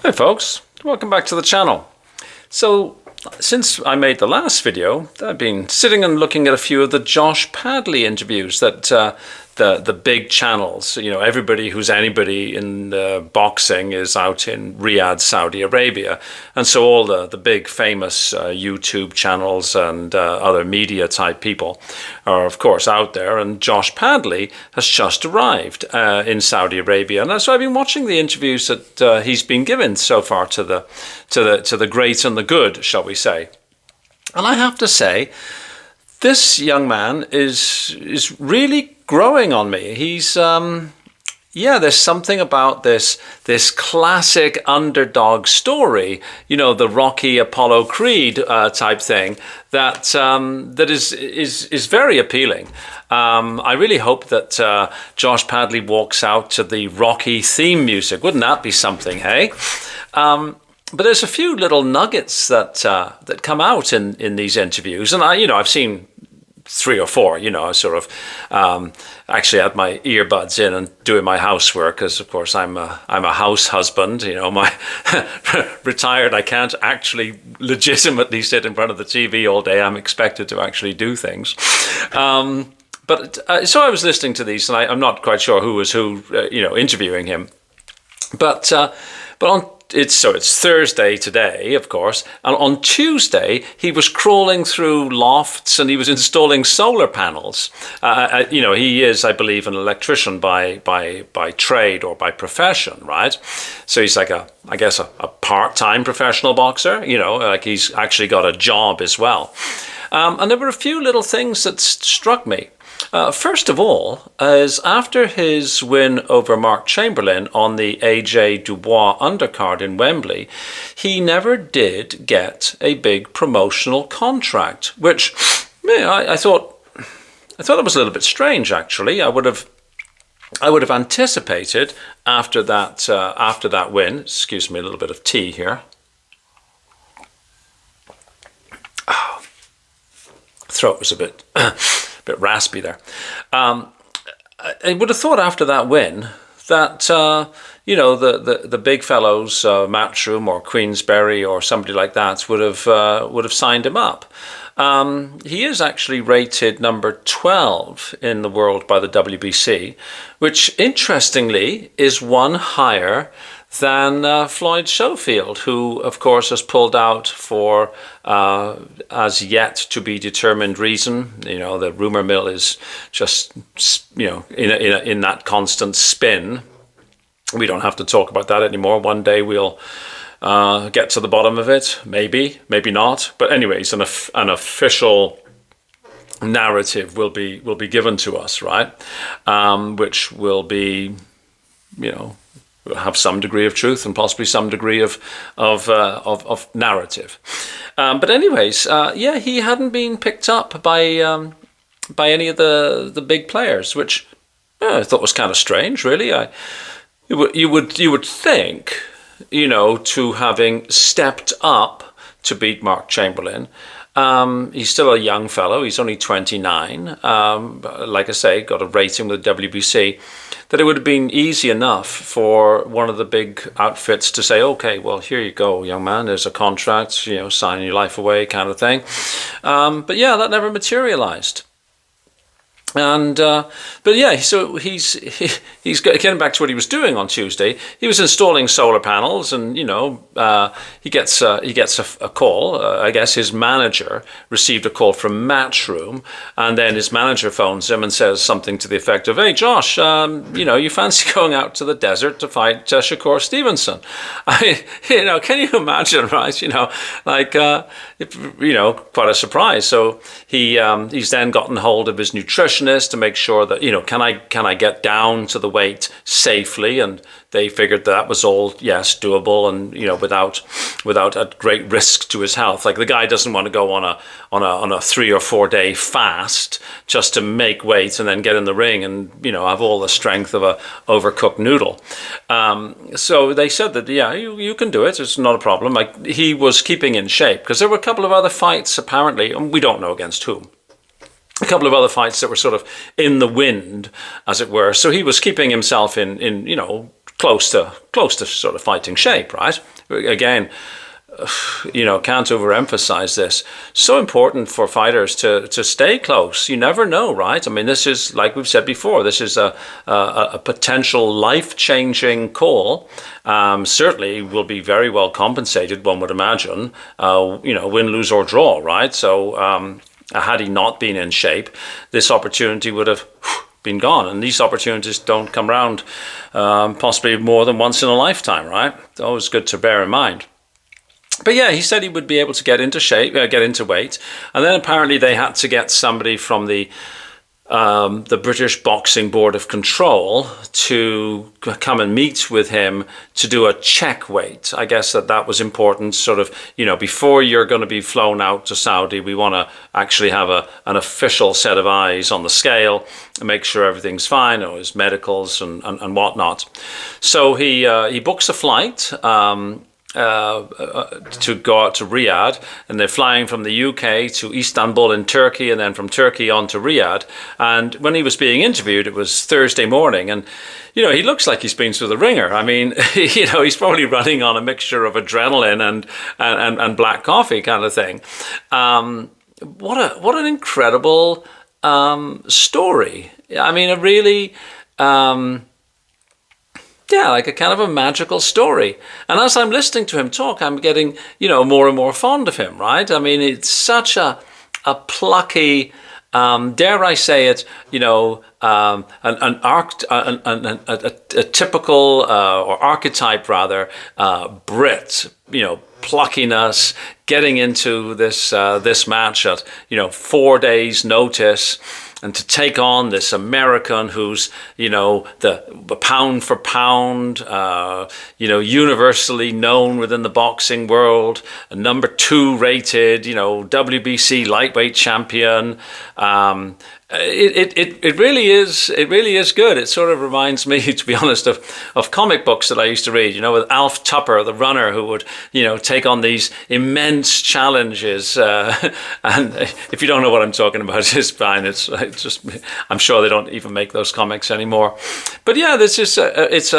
Hey folks, welcome back to the channel. So since I made the last video, I've been sitting and looking at a few of the Josh Padley interviews that the big channels, everybody who's anybody in boxing is out in Riyadh, Saudi Arabia. And so all the big famous YouTube channels and other media type people are of course out there. And Josh Padley has just arrived in Saudi Arabia. And so I've been watching the interviews that he's been given so far to the great and the good, shall we say. And I have to say, this young man is really growing on me. He's there's something about this classic underdog story, the Rocky Apollo Creed type thing that is very appealing. I really hope that Josh Padley walks out to the Rocky theme music. Wouldn't that be something, hey? But there's a few little nuggets that come out in these interviews, and I've seen 3 or 4. I sort of actually had my earbuds in and doing my housework, because of course I'm a house husband. My retired. I can't actually legitimately sit in front of the TV all day. I'm expected to actually do things. But so I was listening to these, and I'm not quite sure who was who, interviewing him, but on. It's Thursday today, of course, and on Tuesday he was crawling through lofts and he was installing solar panels. He is, I believe, an electrician by trade or by profession, right? So he's like a part-time professional boxer. Like he's actually got a job as well. And there were a few little things that struck me. First of all, is after his win over Mark Chamberlain on the AJ Dubois undercard in Wembley, he never did get a big promotional contract, which I thought it was a little bit strange. Actually, I would have anticipated after that win. Excuse me, a little bit of tea here. Throat was a bit raspy there. I would have thought after that win that the big fellows, Matchroom or Queensberry or somebody like that would have signed him up. He is actually rated number 12 in the world by the WBC, which interestingly is one higher than Floyd Schofield, who of course has pulled out for as yet to be determined reason. The rumor mill is just in that constant spin. We don't have to talk about that anymore. One day we'll get to the bottom of it, maybe not. But anyways, an official narrative will be given to us, right? Which will be, have some degree of truth and possibly some degree of narrative. But anyways, he hadn't been picked up by any of the big players, which I thought was kind of strange, really. You would think, to having stepped up to beat Mark Chamberlain. He's still a young fellow. He's only 29. Like I say, got a rating with the WBC. That it would have been easy enough for one of the big outfits to say, okay, well, here you go, young man, there's a contract, signing your life away kind of thing. But that never materialized. And so he's getting back to what he was doing on Tuesday. He was installing solar panels, and he gets a call. I guess his manager received a call from Matchroom, and then his manager phones him and says something to the effect of, "Hey Josh, you fancy going out to the desert to fight Shakur Stevenson?" Can you imagine, right? Quite a surprise. So he's then gotten hold of his nutritionist to make sure that can I get down to the weight safely, and they figured that was all doable, and without a great risk to his health. Like, the guy doesn't want to go on a 3 or 4 day fast just to make weight and then get in the ring and have all the strength of a overcooked noodle. So they said that you can do it, it's not a problem. Like, he was keeping in shape because there were a couple of other fights apparently, and we don't know against whom. A couple of other fights that were sort of in the wind, as it were. So he was keeping himself in close to sort of fighting shape, right? Again, can't overemphasize this. So important for fighters to stay close. You never know, right? I mean, this is, like we've said before, this is a potential life-changing call. Certainly will be very well compensated, one would imagine, win, lose or draw, right? So had he not been in shape, this opportunity would have been gone. And these opportunities don't come around possibly more than once in a lifetime, right? Always good to bear in mind. But yeah, he said he would be able to get into shape, get into weight, and then apparently they had to get somebody from the British Boxing Board of Control to come and meet with him to do a check weight. I guess that was important, sort of, before you're going to be flown out to Saudi, we want to actually have an official set of eyes on the scale and make sure everything's fine, his medicals and whatnot. So he books a flight to go out to Riyadh, and they're flying from the UK to Istanbul in Turkey, and then from Turkey on to Riyadh. And when he was being interviewed, it was Thursday morning, and he looks like he's been through the ringer. I mean, he's probably running on a mixture of adrenaline and black coffee kind of thing. What an incredible story. I mean, a really like a kind of a magical story. And as I'm listening to him talk, I'm getting, more and more fond of him, right? I mean, it's such a plucky, dare I say it, a typical or archetype rather, Brit, pluckiness, getting into this match at 4 days' notice, and to take on this American who's, the pound for pound, universally known within the boxing world, a number 2 rated, WBC Lightweight champion. It really is good. It sort of reminds me, to be honest, of comic books that I used to read, with Alf Tupper, the runner, who would, take on these immense challenges. And if you don't know what I'm talking about, it's fine. It's just, I'm sure they don't even make those comics anymore. But yeah, this is it's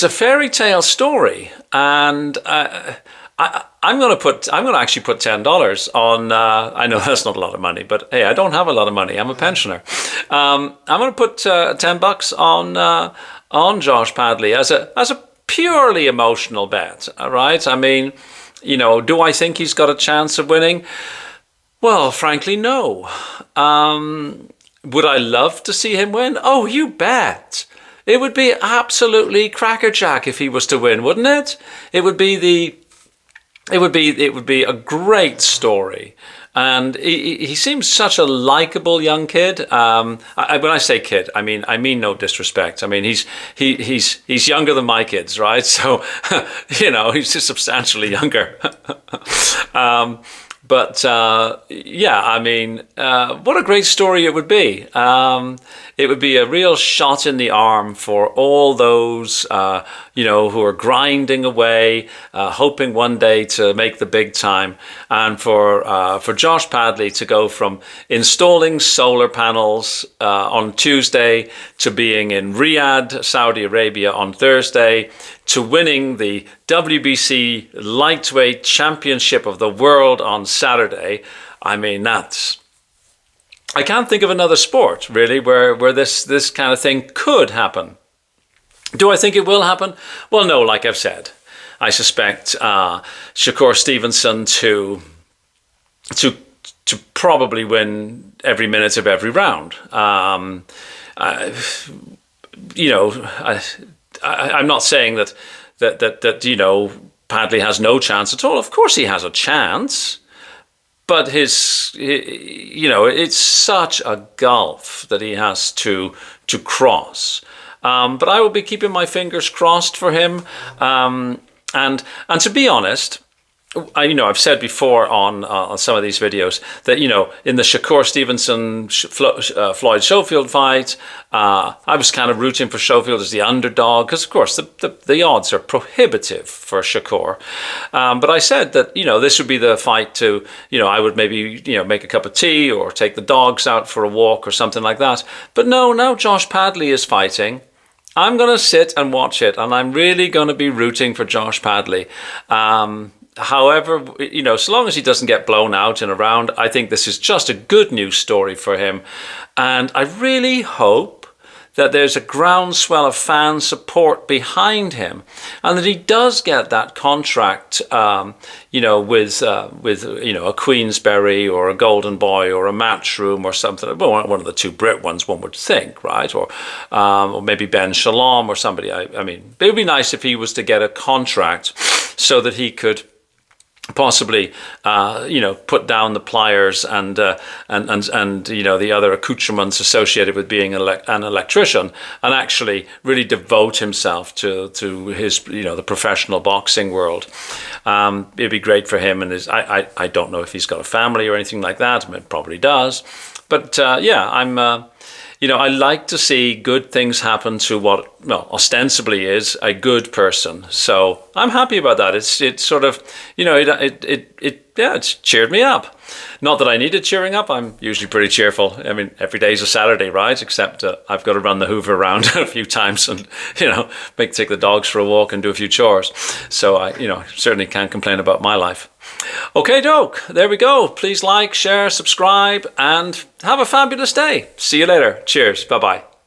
a fairy tale story, and I'm going to actually put $10 on. I know that's not a lot of money, but hey, I don't have a lot of money. I'm a pensioner. I'm going to put $10 on Josh Padley as a purely emotional bet. All right. I mean, do I think he's got a chance of winning? Well, frankly, no. Would I love to see him win? Oh, you bet. It would be absolutely crackerjack if he was to win, wouldn't it? It would be a great story, and he seems such a likable young kid. When I say kid, I mean no disrespect. I mean he's younger than my kids, right? So he's just substantially younger. But yeah, I mean, what a great story it would be. It would be a real shot in the arm for all those, who are grinding away, hoping one day to make the big time. And for Josh Padley to go from installing solar panels on Tuesday to being in Riyadh, Saudi Arabia on Thursday, to winning the WBC Lightweight Championship of the World on Saturday. I mean, I can't think of another sport, really, where this kind of thing could happen. Do I think it will happen? Well, no, like I've said. I suspect Shakur Stevenson to probably win every minute of every round. I'm not saying that Padley has no chance at all. Of course he has a chance, but it's such a gulf that he has to cross. But I will be keeping my fingers crossed for him. And to be honest, I've said before on some of these videos that, in the Shakur Stevenson Floyd Schofield fight, I was kind of rooting for Schofield as the underdog because, of course, the odds are prohibitive for Shakur. But I said that, this would be the fight to, I would maybe, make a cup of tea or take the dogs out for a walk or something like that. But no, now Josh Padley is fighting. I'm going to sit and watch it, and I'm really going to be rooting for Josh Padley. However, you know, so long as he doesn't get blown out in a round, I think this is just a good news story for him. And I really hope that there's a groundswell of fan support behind him, and that he does get that contract, you know, with you know, a Queensberry or a Golden Boy or a Matchroom or something. Well, one of the two Brit ones, one would think, right? Or maybe Ben Shalom or somebody. I mean, it would be nice if he was to get a contract so that he could possibly, you know, put down the pliers and you know, the other accoutrements associated with being an electrician, and actually really devote himself to his, you know, the professional boxing world. It'd be great for him and his. I don't know if he's got a family or anything like that. I mean, it probably does, but yeah, I'm. You know, I like to see good things happen to what, well, ostensibly is a good person. So I'm happy about that. It's sort of, you know, it's cheered me up. Not that I needed cheering up. I'm usually pretty cheerful. I mean, every day's a Saturday, right? Except I've got to run the Hoover around a few times and, you know, take the dogs for a walk and do a few chores. So I, you know, certainly can't complain about my life. Okay, doke. There we go. Please like, share, subscribe, and have a fabulous day. See you later. Cheers. Bye-bye.